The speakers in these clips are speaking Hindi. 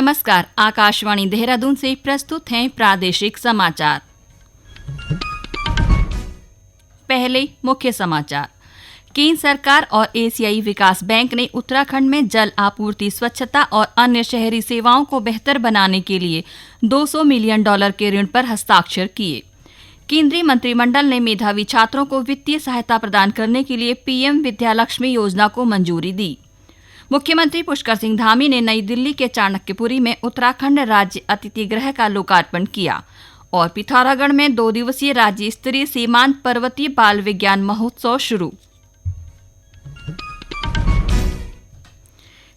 नमस्कार, आकाशवाणी देहरादून से प्रस्तुत हैं प्रादेशिक समाचार। पहले मुख्य समाचार। केंद्र सरकार और एशियाई विकास बैंक ने उत्तराखंड में जल आपूर्ति, स्वच्छता और अन्य शहरी सेवाओं को बेहतर बनाने के लिए $200 मिलियन के ऋण पर हस्ताक्षर किए। केंद्रीय मंत्रिमंडल ने मेधावी छात्रों को वित्तीय सहायता प्रदान करने के लिए पीएम विद्यालक्ष्मी योजना को मंजूरी दी। मुख्यमंत्री पुष्कर सिंह धामी ने नई दिल्ली के चाणक्यपुरी में उत्तराखंड राज्य अतिथि गृह का लोकार्पण किया और पिथौरागढ़ में 2 दिवसीय राज्य स्तरीय सीमांत पर्वतीय बाल विज्ञान महोत्सव शुरू।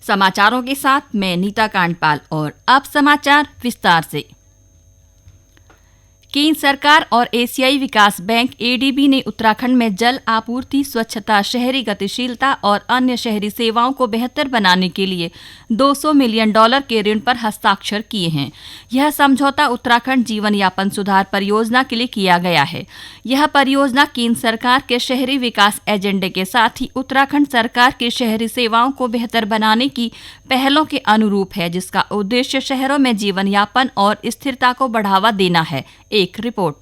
समाचारों के साथ मैं नीता कांडपाल और अब समाचार विस्तार से। केंद्र सरकार और एशियाई विकास बैंक एडीबी ने उत्तराखंड में जल आपूर्ति, स्वच्छता, शहरी गतिशीलता और अन्य शहरी सेवाओं को बेहतर बनाने के लिए $200 मिलियन के ऋण पर हस्ताक्षर किए हैं। यह समझौता उत्तराखंड जीवन यापन सुधार परियोजना के लिए किया गया है। यह परियोजना केंद्र सरकार के शहरी विकास एजेंडे के साथ ही उत्तराखंड सरकार की शहरी सेवाओं को बेहतर बनाने की पहलों के अनुरूप है, जिसका उद्देश्य शहरों में जीवन यापन और स्थिरता को बढ़ावा देना है। एक रिपोर्ट।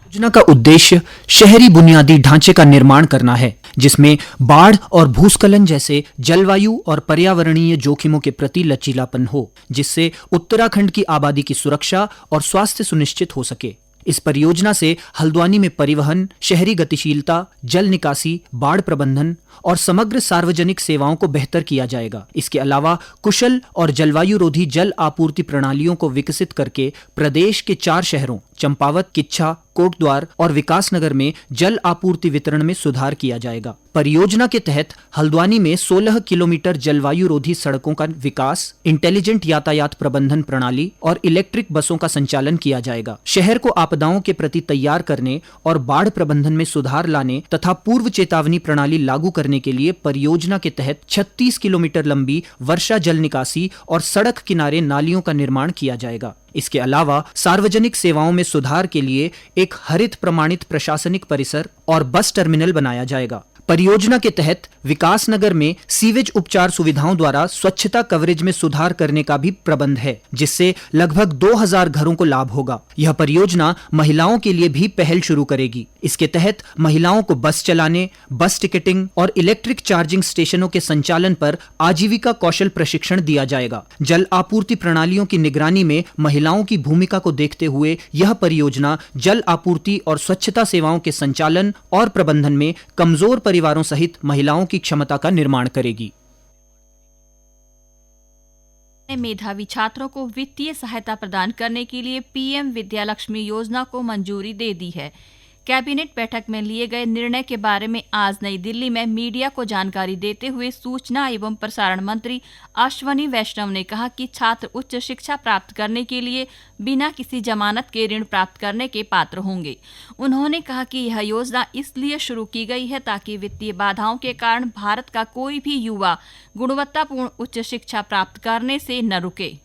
योजना का उद्देश्य शहरी बुनियादी ढांचे का निर्माण करना है, जिसमें बाढ़ और भूस्खलन जैसे जलवायु और पर्यावरणीय जोखिमों के प्रति लचीलापन हो, जिससे उत्तराखंड की आबादी की सुरक्षा और स्वास्थ्य सुनिश्चित हो सके। इस परियोजना से हल्द्वानी में परिवहन, शहरी गतिशीलता, जल निकासी, बाढ़ प्रबंधन और समग्र सार्वजनिक सेवाओं को बेहतर किया जाएगा। इसके अलावा कुशल और जलवायु रोधी जल आपूर्ति प्रणालियों को विकसित करके प्रदेश के 4 शहरों चंपावत, किच्छा, कोटद्वार और विकासनगर में जल आपूर्ति वितरण में सुधार किया जाएगा। परियोजना के तहत हल्द्वानी में 16 किलोमीटर जलवायु रोधी सड़कों का विकास, इंटेलिजेंट यातायात प्रबंधन प्रणाली और इलेक्ट्रिक बसों का संचालन किया जाएगा। शहर को आपदाओं के प्रति तैयार करने और बाढ़ प्रबंधन में सुधार लाने तथा पूर्व चेतावनी प्रणाली लागू करने के लिए परियोजना के तहत 36 किलोमीटर लंबी वर्षा जल निकासी और सड़क किनारे नालियों का निर्माण किया जाएगा। इसके अलावा सार्वजनिक सेवाओं में सुधार के लिए एक हरित प्रमाणित प्रशासनिक परिसर और बस टर्मिनल बनाया जाएगा। परियोजना के तहत विकासनगर में सीवेज उपचार सुविधाओं द्वारा स्वच्छता कवरेज में सुधार करने का भी प्रबंध है, जिससे लगभग 2000 घरों को लाभ होगा। यह परियोजना महिलाओं के लिए भी पहल शुरू करेगी। इसके तहत महिलाओं को बस चलाने, बस टिकटिंग और इलेक्ट्रिक चार्जिंग स्टेशनों के संचालन पर आजीविका कौशल प्रशिक्षण दिया जाएगा। जल आपूर्ति प्रणालियों की निगरानी में महिलाओं की भूमिका को देखते हुए यह परियोजना जल आपूर्ति और स्वच्छता सेवाओं के संचालन और प्रबंधन में कमजोर परिवारों सहित महिलाओं की क्षमता का निर्माण करेगी। मेधावी छात्रों को वित्तीय सहायता प्रदान करने के लिए पीएम विद्यालक्ष्मी योजना को मंजूरी दे दी है। कैबिनेट बैठक में लिए गए निर्णय के बारे में आज नई दिल्ली में मीडिया को जानकारी देते हुए सूचना एवं प्रसारण मंत्री अश्वनी वैष्णव ने कहा कि छात्र उच्च शिक्षा प्राप्त करने के लिए बिना किसी जमानत के ऋण प्राप्त करने के पात्र होंगे। उन्होंने कहा कि यह योजना इसलिए शुरू की गई है ताकि वित्तीय बाधाओं के कारण भारत का कोई भी युवा गुणवत्तापूर्ण उच्च शिक्षा प्राप्त करने से न रुके।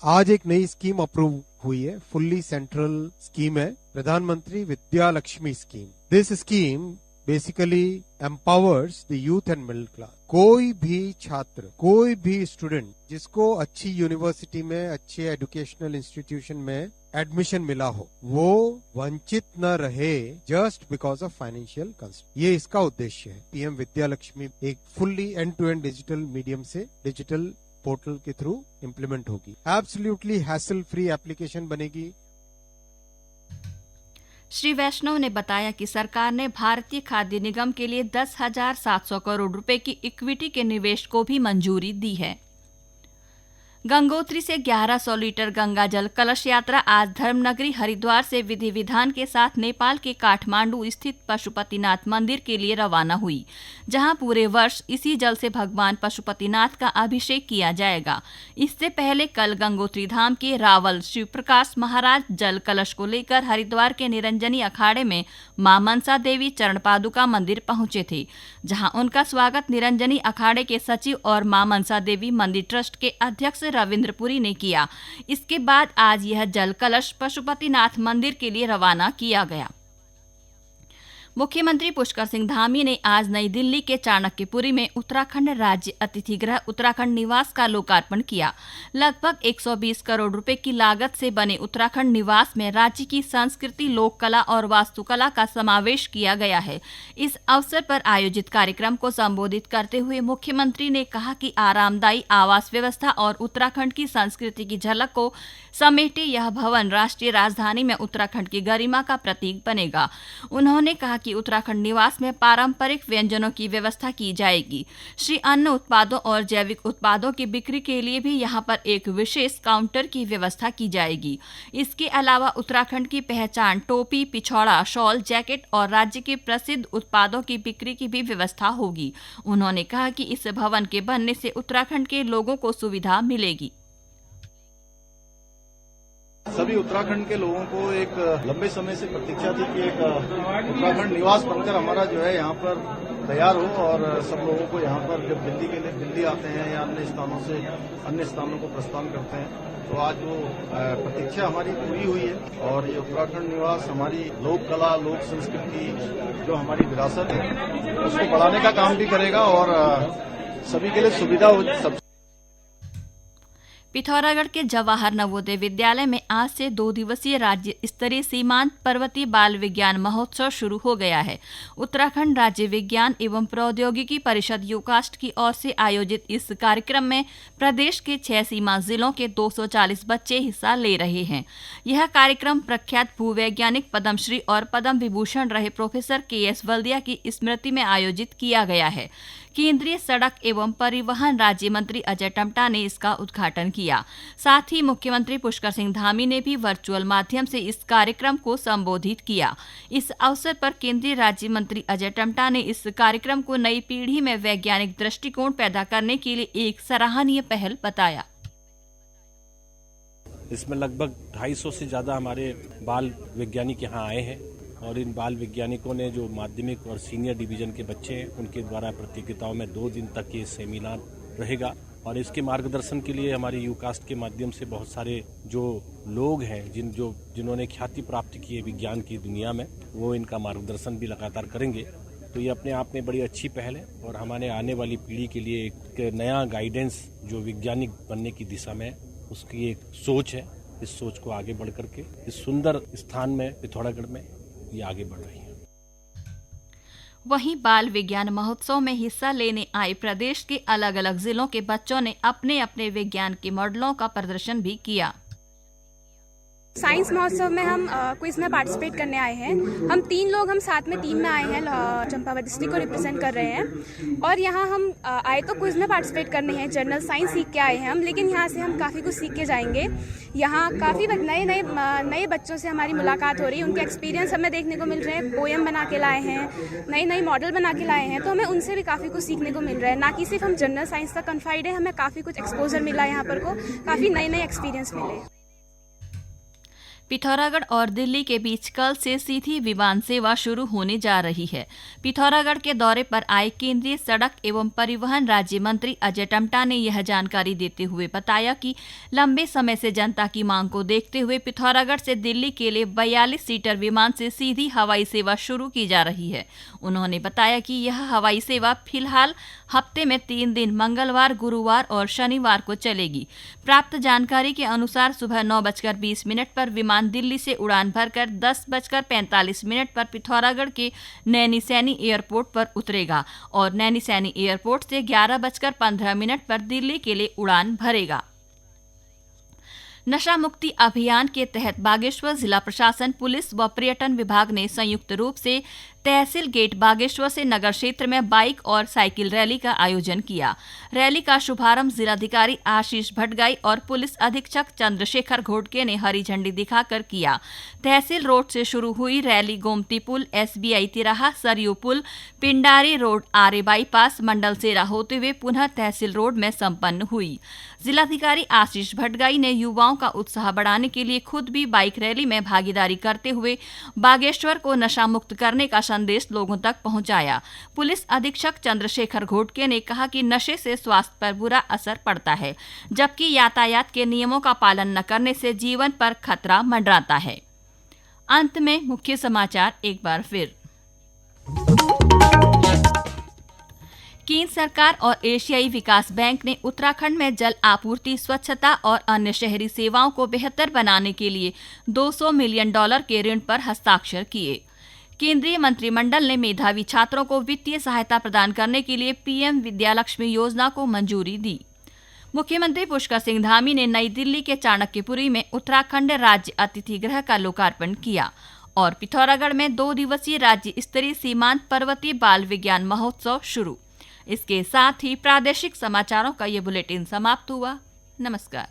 आज एक नई स्कीम अप्रूव हुई है, फुल्ली सेंट्रल स्कीम है, प्रधानमंत्री Vidya Lakshmi scheme. This scheme basically empowers the youth and middle class. कोई भी छात्र, कोई भी स्टूडेंट जिसको अच्छी यूनिवर्सिटी में, अच्छे एजुकेशनल इंस्टीट्यूशन में एडमिशन मिला हो, वो वंचित न रहे just because of financial constraint. ये इसका उद्देश्य है। पीएम विद्या लक्ष्मी एक fully end to end digital medium से, डिजिटल पोर्टल के थ्रू इंप्लीमेंट होगी। एब्सोल्युटली हैसल फ्री एप्लीकेशन बनेगी। श्री वैष्णव ने बताया कि सरकार ने भारतीय खाद्य निगम के लिए 10,700 करोड़ रुपए की इक्विटी के निवेश को भी मंजूरी दी है। गंगोत्री से 1100 लीटर गंगा जल कलश यात्रा आज धर्मनगरी हरिद्वार से विधि विधान के साथ नेपाल के काठमांडू स्थित पशुपतिनाथ मंदिर के लिए रवाना हुई, जहां पूरे वर्ष इसी जल से भगवान पशुपतिनाथ का अभिषेक किया जाएगा। इससे पहले कल गंगोत्री धाम के रावल शिव प्रकाश महाराज जल कलश को लेकर हरिद्वार के निरंजनी अखाड़े में मां मनसा देवी चरण पादुका मंदिर पहुंचे थे, जहां उनका स्वागत निरंजनी अखाड़े के सचिव और मां मनसा देवी मंदिर ट्रस्ट के अध्यक्ष रविंद्रपुरी ने किया। इसके बाद आज यह जल कलश पशुपतिनाथ मंदिर के लिए रवाना किया गया। मुख्यमंत्री पुष्कर सिंह धामी ने आज नई दिल्ली के चाणक्यपुरी में उत्तराखंड राज्य अतिथि गृह उत्तराखंड निवास का लोकार्पण किया। लगभग 120 करोड़ रुपए की लागत से बने उत्तराखंड निवास में राज्य की संस्कृति, लोक कला और वास्तुकला का समावेश किया गया है। इस अवसर पर आयोजित कार्यक्रम को संबोधित करते हुए मुख्यमंत्री ने कहा कि आरामदायी आवास व्यवस्था और उत्तराखंड की संस्कृति की झलक को समेटे यह भवन राष्ट्रीय राजधानी में उत्तराखंड की गरिमा का प्रतीक बनेगा। उन्होंने कहा कि उत्तराखंड निवास में पारंपरिक व्यंजनों की व्यवस्था की जाएगी। श्री अन्न उत्पादों और जैविक उत्पादों की बिक्री के लिए भी यहां पर एक विशेष काउंटर की व्यवस्था की जाएगी। इसके अलावा उत्तराखंड की पहचान टोपी, पिछौड़ा, शॉल, जैकेट और राज्य के प्रसिद्ध उत्पादों की बिक्री की भी व्यवस्था होगी। उन्होंने कहा कि इस भवन के बनने से उत्तराखंड के लोगों को सुविधा मिलेगी। सभी उत्तराखंड के लोगों को एक लंबे समय से प्रतीक्षा थी कि एक उत्तराखंड निवास बनकर हमारा जो है यहाँ पर तैयार हो और सब लोगों को यहाँ पर जब दिल्ली आते हैं या अन्य स्थानों को प्रस्थान करते हैं तो आज वो प्रतीक्षा हमारी पूरी हुई है। और ये उत्तराखंड निवास हमारी लोक कला, लोक संस्कृति, जो हमारी विरासत है, उसको बढ़ाने का काम भी करेगा और सभी के लिए सुविधा हो। पिथौरागढ़ के जवाहर नवोदय विद्यालय में आज से 2 दिवसीय राज्य स्तरीय सीमांत पर्वतीय बाल विज्ञान महोत्सव शुरू हो गया है। उत्तराखंड राज्य विज्ञान एवं प्रौद्योगिकी परिषद यूकास्ट की ओर से आयोजित इस कार्यक्रम में प्रदेश के 6 सीमांत जिलों के 240 बच्चे हिस्सा ले रहे हैं। यह कार्यक्रम प्रख्यात भूवैज्ञानिक पद्मश्री और पद्म विभूषण रहे प्रोफेसर KS वल्दिया की स्मृति में आयोजित किया गया है। केंद्रीय सड़क एवं परिवहन राज्य मंत्री अजय टम्टा ने इसका उद्घाटन किया। साथ ही मुख्यमंत्री पुष्कर सिंह धामी ने भी वर्चुअल माध्यम से इस कार्यक्रम को संबोधित किया। इस अवसर पर केंद्रीय राज्य मंत्री अजय टम्टा ने इस कार्यक्रम को नई पीढ़ी में वैज्ञानिक दृष्टिकोण पैदा करने के लिए एक सराहनीय पहल बताया। इसमें लगभग 250 से ज्यादा हमारे बाल वैज्ञानिक यहाँ आए हैं और इन बाल वैज्ञानिकों ने जो माध्यमिक और सीनियर डिवीजन के बच्चे हैं उनके द्वारा प्रतियोगिताओं में 2 दिन तक ये सेमिनार रहेगा। और इसके मार्गदर्शन के लिए हमारे यूकास्ट के माध्यम से बहुत सारे जो लोग हैं जिन्होंने ख्याति प्राप्त की है विज्ञान की दुनिया में, वो इनका मार्गदर्शन भी लगातार करेंगे। तो ये अपने आप में बड़ी अच्छी पहल है और हमारे आने वाली पीढ़ी के लिए एक नया गाइडेंस जो वैज्ञानिक बनने की दिशा में उसकी एक सोच है। इस सोच को आगे बढ़ करके इस सुंदर स्थान में पिथौरागढ़ में ये आगे बढ़ रही है। वहीं बाल विज्ञान महोत्सव में हिस्सा लेने आए प्रदेश के अलग अलग जिलों के बच्चों ने अपने अपने विज्ञान के मॉडलों का प्रदर्शन भी किया। साइंस महोत्सव में हम क्विज में पार्टिसिपेट करने आए हैं। हम 3 लोग हम साथ में टीम में आए हैं, चंपावत डिस्ट्रिक्ट को रिप्रेजेंट कर रहे हैं। और यहाँ हम आए तो क्विज में पार्टिसिपेट करने हैं, जनरल साइंस सीख के आए हैं हम, लेकिन यहाँ से हम काफ़ी कुछ सीख के जाएंगे। यहाँ काफ़ी नए बच्चों से हमारी मुलाकात हो रही है, उनके एक्सपीरियंस हमें देखने को मिल रहे हैं। पोएम बना के लाए हैं, नई मॉडल बना के लाए हैं, तो हमें उनसे भी काफ़ी कुछ सीखने को मिल रहा है। ना कि सिर्फ हम जनरल साइंस तक कन्फाइड है, हमें काफ़ी कुछ एक्सपोजर मिला यहाँ पर को, काफ़ी नए एक्सपीरियंस मिले। पिथौरागढ़ और दिल्ली के बीच कल से सीधी विमान सेवा शुरू होने जा रही है। पिथौरागढ़ के दौरे पर आए केंद्रीय सड़क एवं परिवहन राज्य मंत्री अजय टम्टा ने यह जानकारी देते हुए बताया कि लंबे समय से जनता की मांग को देखते हुए पिथौरागढ़ से दिल्ली के लिए 42 सीटर विमान से सीधी हवाई सेवा शुरू की जा रही है। उन्होंने बताया कि यह हवाई सेवा फिलहाल हफ्ते में 3 दिन मंगलवार, गुरुवार और शनिवार को चलेगी। प्राप्त जानकारी के अनुसार सुबह 9:20 पर विमान दिल्ली से उड़ान भरकर 10:45 पर पिथौरागढ़ के नैनीसैनी एयरपोर्ट पर उतरेगा और नैनीसैनी एयरपोर्ट से 11:15 पर दिल्ली के लिए उड़ान भरेगा। नशा मुक्ति अभियान के तहत बागेश्वर जिला प्रशासन, पुलिस व पर्यटन विभाग ने संयुक्त रूप से तहसील गेट बागेश्वर से नगर क्षेत्र में बाइक और साइकिल रैली का आयोजन किया। रैली का शुभारंभ जिलाधिकारी आशीष भटगाई और पुलिस अधीक्षक चंद्रशेखर घोटके ने हरी झंडी दिखाकर किया। तहसील रोड से शुरू हुई रैली गोमती पुल, SBI तिराहा, सरयू पुल, पिंडारी रोड, आरे बाईपास, मंडल सेरा होते हुए पुनः तहसील रोड में संपन्न हुई। जिलाधिकारी आशीष भटगाई ने युवाओं का उत्साह बढ़ाने के लिए खुद भी बाइक रैली में भागीदारी करते हुए बागेश्वर को नशा मुक्त करने का संदेश लोगों तक पहुंचाया। पुलिस अधीक्षक चंद्रशेखर घोटके ने कहा कि नशे से स्वास्थ्य पर बुरा असर पड़ता है, जबकि यातायात के नियमों का पालन न करने से जीवन पर खतरा मंडराता है। अंत में मुख्य समाचार एक बार फिर। केंद्र सरकार और एशियाई विकास बैंक ने उत्तराखंड में जल आपूर्ति, स्वच्छता और अन्य शहरी सेवाओं को बेहतर बनाने के लिए $200 मिलियन के ऋण पर हस्ताक्षर किए। केंद्रीय मंत्रिमंडल ने मेधावी छात्रों को वित्तीय सहायता प्रदान करने के लिए पीएम विद्यालक्ष्मी योजना को मंजूरी दी। मुख्यमंत्री पुष्कर सिंह धामी ने नई दिल्ली के चाणक्यपुरी में उत्तराखंड राज्य अतिथि गृह का लोकार्पण किया और पिथौरागढ़ में 2 दिवसीय राज्य स्तरीय सीमांत पर्वतीय बाल विज्ञान महोत्सव शुरू। इसके साथ ही प्रादेशिक समाचारों का ये बुलेटिन समाप्त हुआ। नमस्कार।